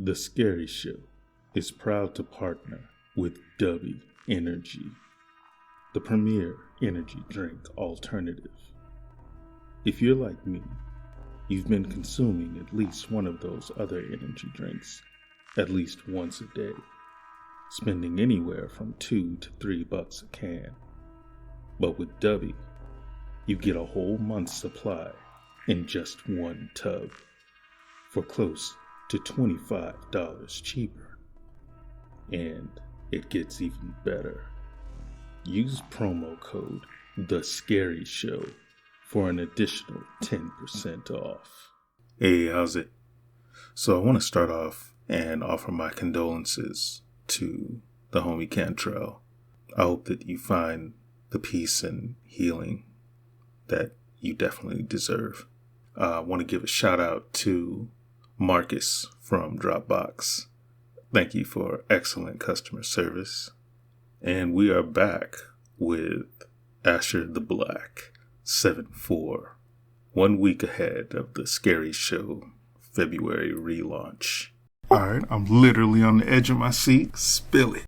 The Scary Show is proud to partner with Dubby Energy, the premier energy drink alternative. If you're like me, you've been consuming at least one of those other energy drinks at least once a day, spending anywhere from $2 to $3 a can. But with Dubby, you get a whole month's supply in just one tub for close to $25 cheaper. And it gets even better. Use promo code THESCARYSHOW for an additional 10% off. Hey, how's it? So I want to start off and offer my condolences to the homie Cantrell. I hope that you find the peace and healing that you definitely deserve. I want to give a shout out to Marcus from Dropbox. Thank you for excellent customer service. And we are back with AsherTheBlack74, 1 week ahead of the Scary Show February relaunch. Alright, I'm literally on the edge of my seat. Spill it.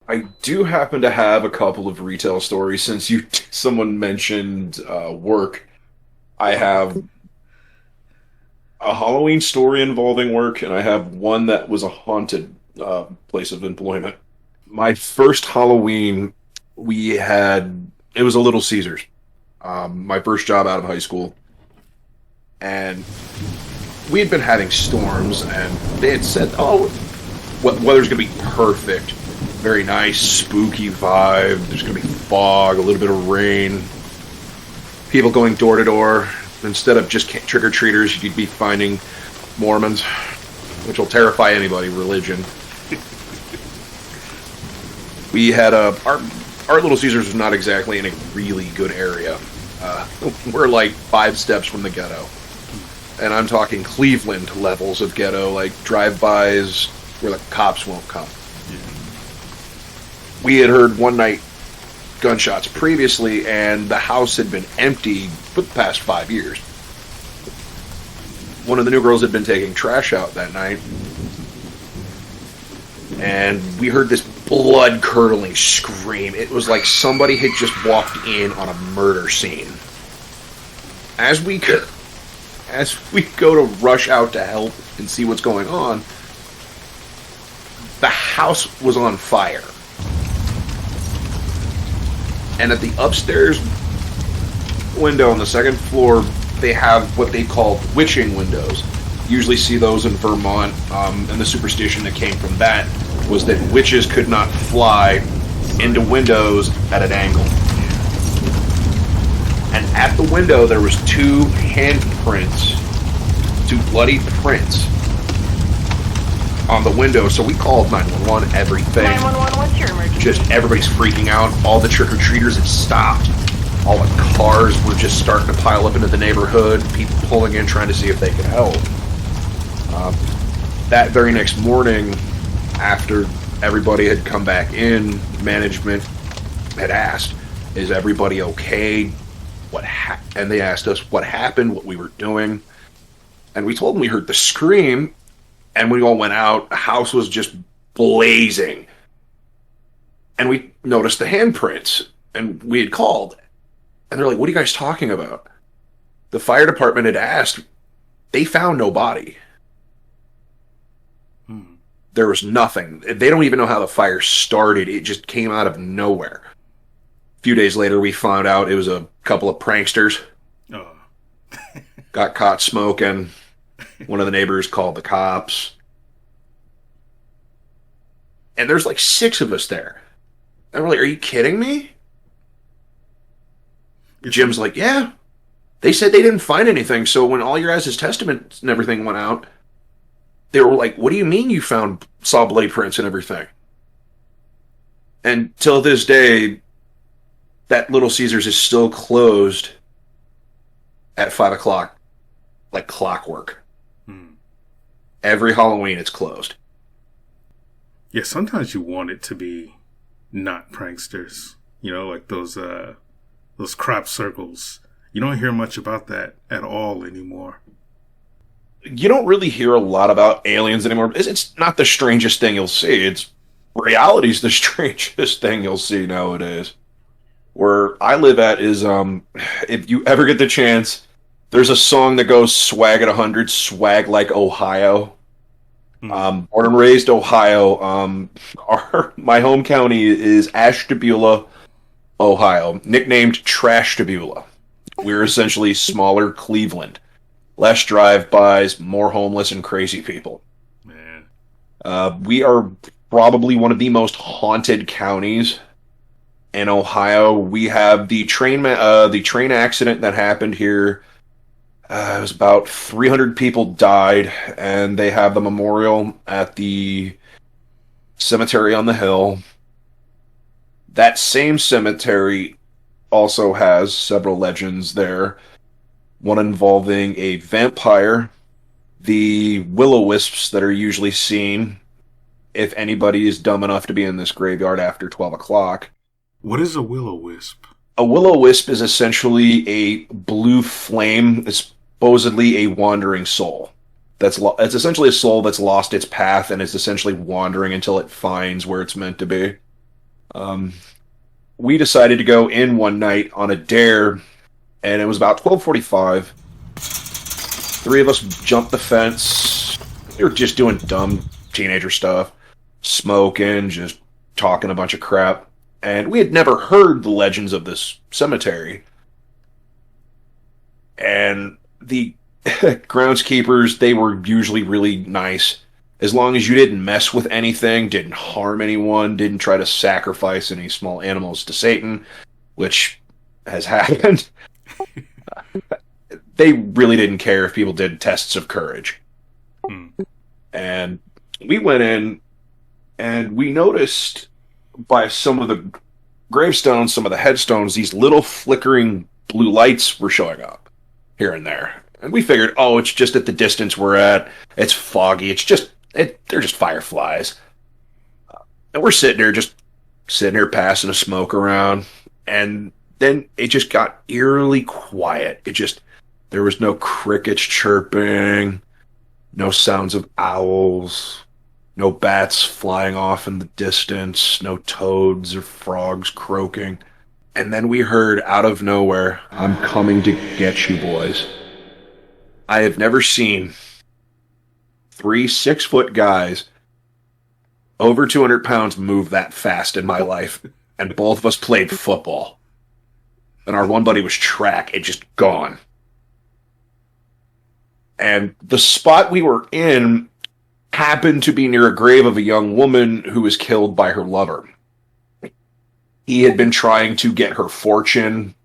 I do happen to have a couple of retail stories since someone mentioned work. I have a Halloween story involving work, and I have one that was a haunted place of employment. My first Halloween, it was a Little Caesars. My first job out of high school. And we had been having storms, and they had said, weather's going to be perfect. Very nice, spooky vibe. There's going to be fog, a little bit of rain. People going door to door. Instead of just trick-or-treaters, you'd be finding Mormons, which will terrify anybody, religion. We had our Little Caesars was not exactly in a really good area. We're like 5 steps from the ghetto. And I'm talking Cleveland levels of ghetto, like drive-bys where the cops won't come. We had heard one night gunshots previously, and the house had been empty for the past 5 years. One of the new girls had been taking trash out that night, and we heard this blood-curdling scream. It was like somebody had just walked in on a murder scene. As we go to rush out to help and see what's going on, the house was on fire. And at the upstairs window on the second floor, they have what they call witching windows. Usually see those in Vermont, and the superstition that came from that was that witches could not fly into windows at an angle. And at the window, there was 2 handprints, 2 bloody prints on the window. So we called 911, everything. 911, what's your emergency? Just everybody's freaking out. All the trick-or-treaters had stopped. All the cars were just starting to pile up into the neighborhood. People pulling in, trying to see if they could help. That very next morning, after everybody had come back in, management had asked, "Is everybody okay?" And they asked us what happened, what we were doing. And we told them we heard the scream, and we all went out. The house was just blazing. And we noticed the handprints, and we had called. And they're like, "What are you guys talking about?" The fire department had asked. They found no body. There was nothing. They don't even know how the fire started. It just came out of nowhere. A few days later, we found out it was a couple of pranksters. Oh. Got caught smoking. One of the neighbors called the cops. And there's like 6 of us there. And we're like, "Are you kidding me?" Jim's like, "Yeah. They said they didn't find anything, so when all your guys' testaments and everything went out, they were like, 'What do you mean you saw bloody prints and everything?'" And till this day, that Little Caesars is still closed at 5 o'clock, like clockwork. Every Halloween, it's closed. Yeah, sometimes you want it to be not pranksters. You know, like those crop circles. You don't hear much about that at all anymore. you don't really hear a lot about aliens anymore. It's not the strangest thing you'll see. It's reality's the strangest thing you'll see nowadays. Where I live at is, if you ever get the chance, there's a song that goes swag at 100, swag like Ohio. Born and raised Ohio. My home county is Ashtabula, Ohio, nicknamed Trashtabula. We're essentially smaller Cleveland. Less drive-bys, more homeless and crazy people. Man. We are probably one of the most haunted counties in Ohio. We have the train accident that happened here. It was about 300 people died, and they have the memorial at the cemetery on the hill. That same cemetery also has several legends there. One involving a vampire, the will-o-wisps that are usually seen if anybody is dumb enough to be in this graveyard after 12 o'clock. What is a will-o-wisp? A will-o-wisp is essentially a blue flame, supposedly a wandering soul. It's essentially a soul that's lost its path and is essentially wandering until it finds where it's meant to be. We decided to go in one night on a dare, and it was about 12:45. Three of us jumped the fence. We were just doing dumb teenager stuff, smoking, just talking a bunch of crap. And we had never heard the legends of this cemetery. And the groundskeepers, they were usually really nice. As long as you didn't mess with anything, didn't harm anyone, didn't try to sacrifice any small animals to Satan, which has happened. They really didn't care if people did tests of courage. And we went in, and we noticed by some of the gravestones, some of the headstones, these little flickering blue lights were showing up here and there. And we figured, oh, it's just at the distance we're at. It's foggy. They're just fireflies. And we're sitting here passing a smoke around. And then it just got eerily quiet. There was no crickets chirping, no sounds of owls, no bats flying off in the distance, no toads or frogs croaking. And then we heard out of nowhere, "I'm coming to get you, boys." I have never seen 3 6-foot guys over 200 pounds move that fast in my life. And both of us played football. And our one buddy was track. It just gone. And the spot we were in happened to be near a grave of a young woman who was killed by her lover. He had been trying to get her fortune,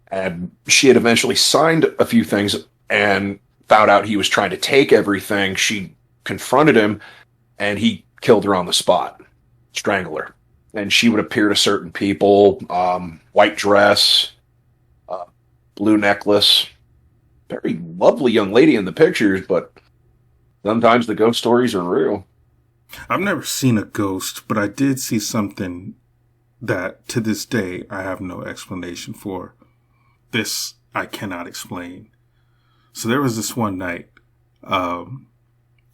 and she had eventually signed a few things and found out he was trying to take everything. She confronted him, and he killed her on the spot, strangled her. And she would appear to certain people, white dress, blue necklace. Very lovely young lady in the pictures, but sometimes the ghost stories are real. I've never seen a ghost, but I did see something that to this day I have no explanation for. This I cannot explain. So there was this one night, I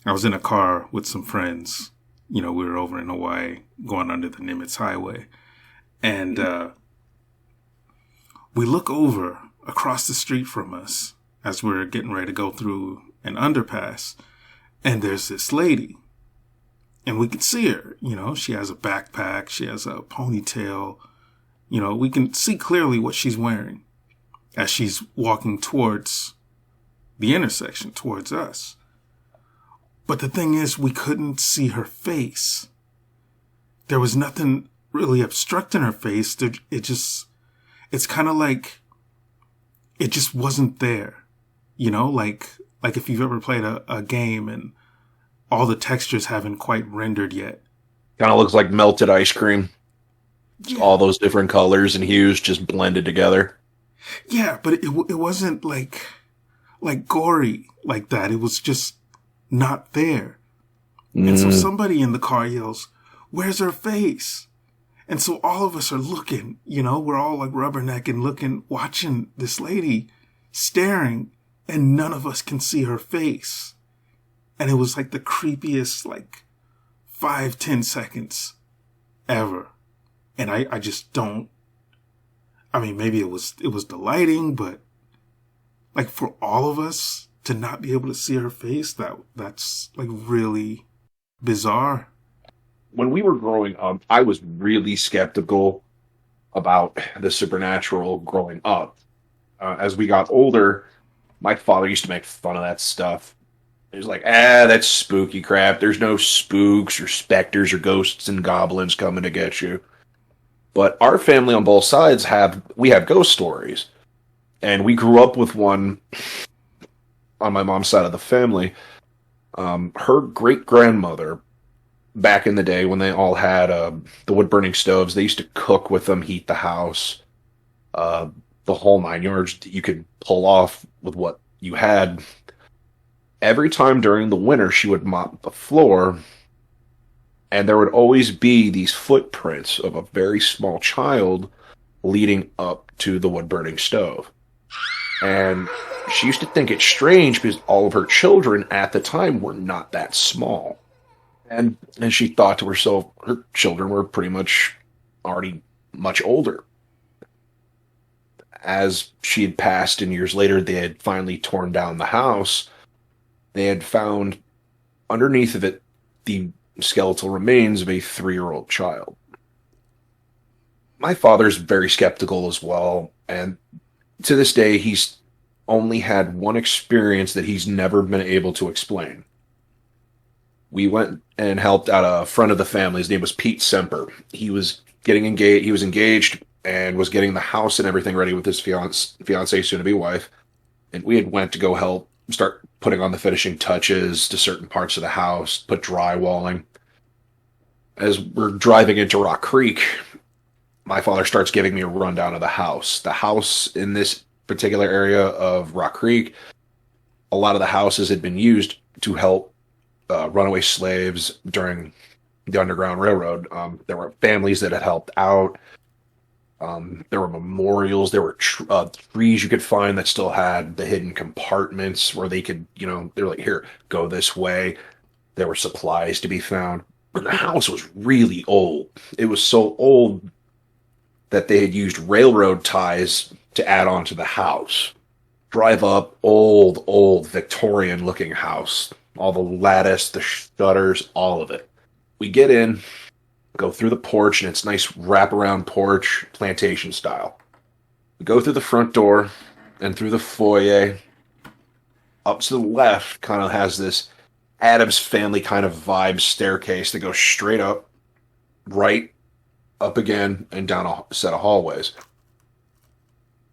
was in a car with some friends. We were over in Hawaii going under the Nimitz Highway. And we look over across the street from us as we're getting ready to go through an underpass. And there's this lady. And we can see her. She has a backpack. She has a ponytail. We can see clearly what she's wearing as she's walking towards the intersection, towards us. But the thing is, we couldn't see her face. There was nothing really obstructing her face. It's kind of like it just wasn't there. Like if you've ever played a game and all the textures haven't quite rendered yet. Kind of looks like melted ice cream. Yeah. All those different colors and hues just blended together. Yeah, but it wasn't like gory like that. It was just not there. And so somebody in the car yells, "Where's her face?" And so all of us are looking, we're all like rubbernecking, looking, watching this lady staring, and none of us can see her face. And it was like the creepiest, like 5-10 seconds ever. And I just don't, I mean, maybe it was the lighting, but like for all of us to not be able to see her face, that's like really bizarre. When we were growing up, I was really skeptical about the supernatural growing up. As we got older, my father used to make fun of that stuff. He was like, that's spooky crap. There's no spooks or specters or ghosts and goblins coming to get you. But our family on both sides have ghost stories. And we grew up with one on my mom's side of the family. Her great-grandmother, back in the day when they all had the wood-burning stoves, they used to cook with them, heat the house, the whole 9 yards that you could pull off with what you had. Every time during the winter, she would mop the floor, and there would always be these footprints of a very small child leading up to the wood-burning stove. And she used to think it strange because all of her children at the time were not that small. And she thought to herself, her children were pretty much already much older. As she had passed and years later they had finally torn down the house, they had found underneath of it the skeletal remains of a 3-year-old child. My father's very skeptical as well, and to this day he's only had one experience that he's never been able to explain. We went and helped out a friend of the family. His name was Pete Semper. He was getting engaged. He was engaged and was getting the house and everything ready with his fiance, soon-to-be wife. And we had went to go help start putting on the finishing touches to certain parts of the house, put drywalling. As we're driving into Rock Creek, my father starts giving me a rundown of the house. The house in this particular area of Rock Creek, a lot of the houses had been used to help runaway slaves during the Underground Railroad. There were families that had helped out. There were memorials. There were trees you could find that still had the hidden compartments where they could, they're like, here, go this way. There were supplies to be found. But the house was really old. It was so old that they had used railroad ties to add on to the house. Drive up, old Victorian-looking house. All the lattice, the shutters, all of it. We get in, go through the porch, and it's nice wraparound porch, plantation style. We go through the front door and through the foyer. Up to the left kind of has this Addams Family kind of vibe staircase that goes straight up, right, up again, and down a set of hallways.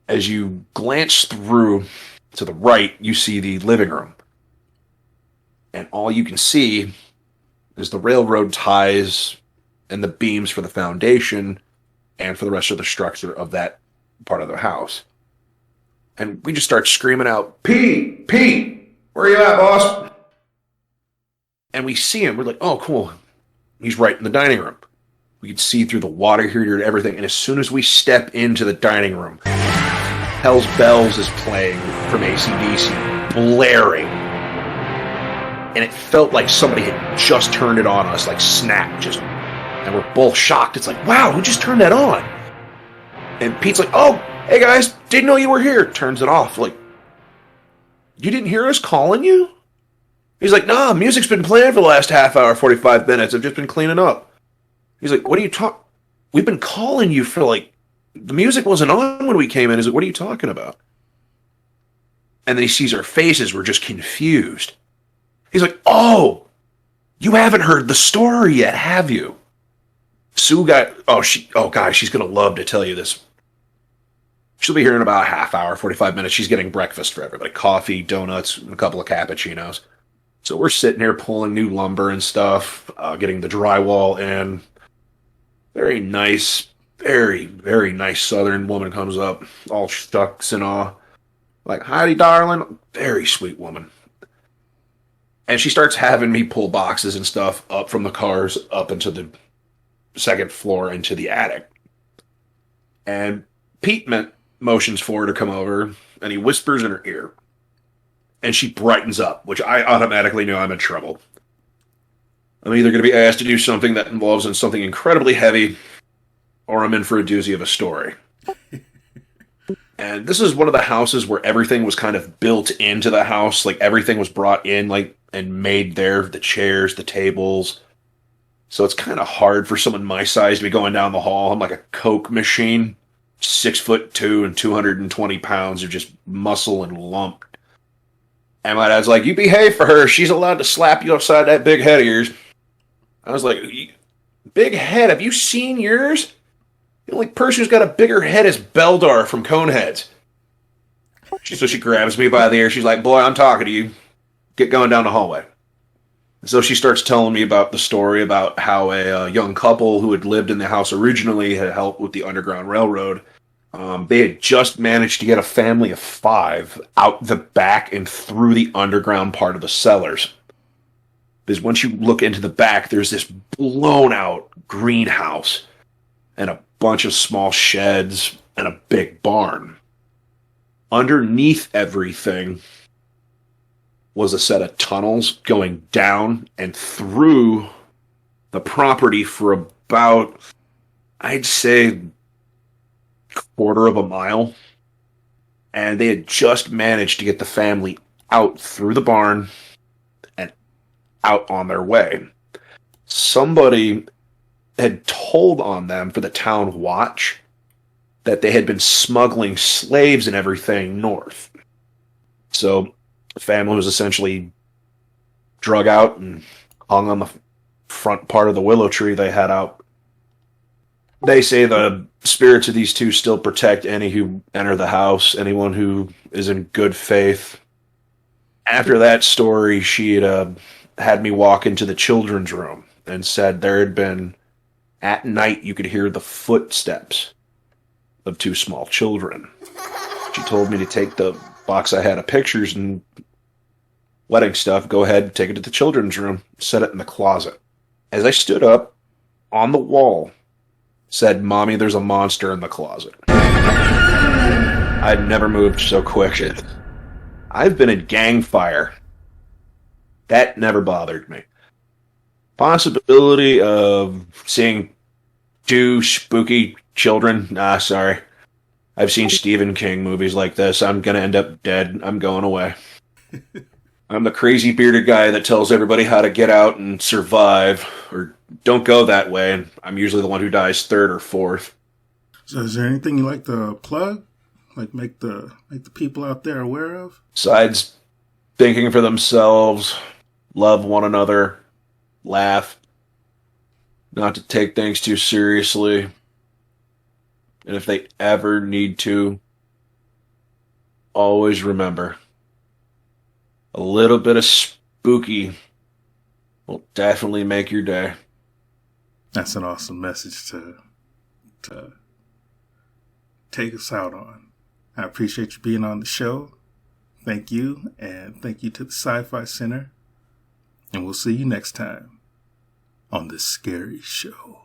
As you glance through to the right, you see the living room. And all you can see is the railroad ties and the beams for the foundation and for the rest of the structure of that part of the house. And we just start screaming out, Pete, where you at, boss? And we see him. We're like, oh, cool. He's right in the dining room. We could see through the water heater and everything. And as soon as we step into the dining room, Hell's Bells is playing from AC/DC, blaring. And it felt like somebody had just turned it on us, like snap, just. And we're both shocked. It's like, wow, who just turned that on? And Pete's like, oh, hey guys, didn't know you were here. Turns it off. Like, you didn't hear us calling you? He's like, nah, music's been playing for the last half hour, 45 minutes. I've just been cleaning up. He's like, what are you talking? We've been calling you for like, the music wasn't on when we came in. He's like, what are you talking about? And then he sees our faces. We're just confused. He's like, oh, you haven't heard the story yet, have you? Sue got, guys, she's going to love to tell you this. She'll be here in about a half hour, 45 minutes. She's getting breakfast for everybody. Coffee, donuts, and a couple of cappuccinos. So we're sitting here pulling new lumber and stuff, getting the drywall in. Very nice, very, very nice Southern woman comes up, all shucks and all. Like, howdy, darling. Very sweet woman. And she starts having me pull boxes and stuff up from the cars up into the second floor into the attic. And Pete motions for her to come over, and he whispers in her ear. and she brightens up, which I automatically know I'm in trouble. I'm either going to be asked to do something that involves in something incredibly heavy, or I'm in for a doozy of a story. And this is one of the houses where everything was kind of built into the house. Like, everything was brought in, like, and made there. The chairs, the tables. So it's kind of hard for someone my size to be going down the hall. I'm like a Coke machine. 6'2" and 220 pounds of just muscle and lump. And my dad's like, you behave for her. She's allowed to slap you upside that big head of yours. I was like, big head? Have you seen yours? The only person who's got a bigger head is Beldar from Coneheads. So she grabs me by the ear. She's like, boy, I'm talking to you. Get going down the hallway. So she starts telling me about the story about how a young couple who had lived in the house originally had helped with the Underground Railroad. They had just managed to get a family of 5 out the back and through the underground part of the cellars. Because once you look into the back, there's this blown out greenhouse and a bunch of small sheds and a big barn. Underneath everything was a set of tunnels going down and through the property for about, I'd say, quarter of a mile. And they had just managed to get the family out through the barn and out on their way. Somebody had told on them for the town watch that they had been smuggling slaves and everything north. So the family was essentially drug out and hung on the front part of the willow tree they had out. They say the spirits of these two still protect any who enter the house, anyone who is in good faith. After that story, she had me walk into the children's room and said there had been, at night, you could hear the footsteps of 2 small children. She told me to take the box I had of pictures and wedding stuff, go ahead, take it to the children's room, set it in the closet. As I stood up, on the wall, said, Mommy, there's a monster in the closet. I'd never moved so quick. I've been in gang fire. That never bothered me. Possibility of seeing 2 spooky children? Nah, sorry. I've seen Stephen King movies like this. I'm gonna end up dead. I'm going away. I'm the crazy bearded guy that tells everybody how to get out and survive, or don't go that way, and I'm usually the one who dies 3rd or 4th. So is there anything you like to plug? Like make the people out there aware of? Besides thinking for themselves, love one another, laugh, not to take things too seriously, and if they ever need to, always remember, a little bit of spooky will definitely make your day. That's an awesome message to take us out on. I appreciate you being on the show. Thank you, and thank you to the Sci-Fi Center. And we'll see you next time on The Scary Show.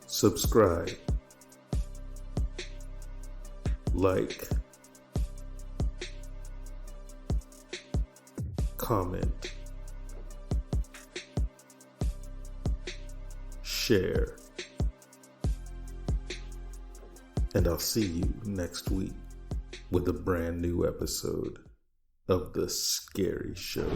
Subscribe, like, comment, share, and I'll see you next week with a brand new episode of The Scary Show.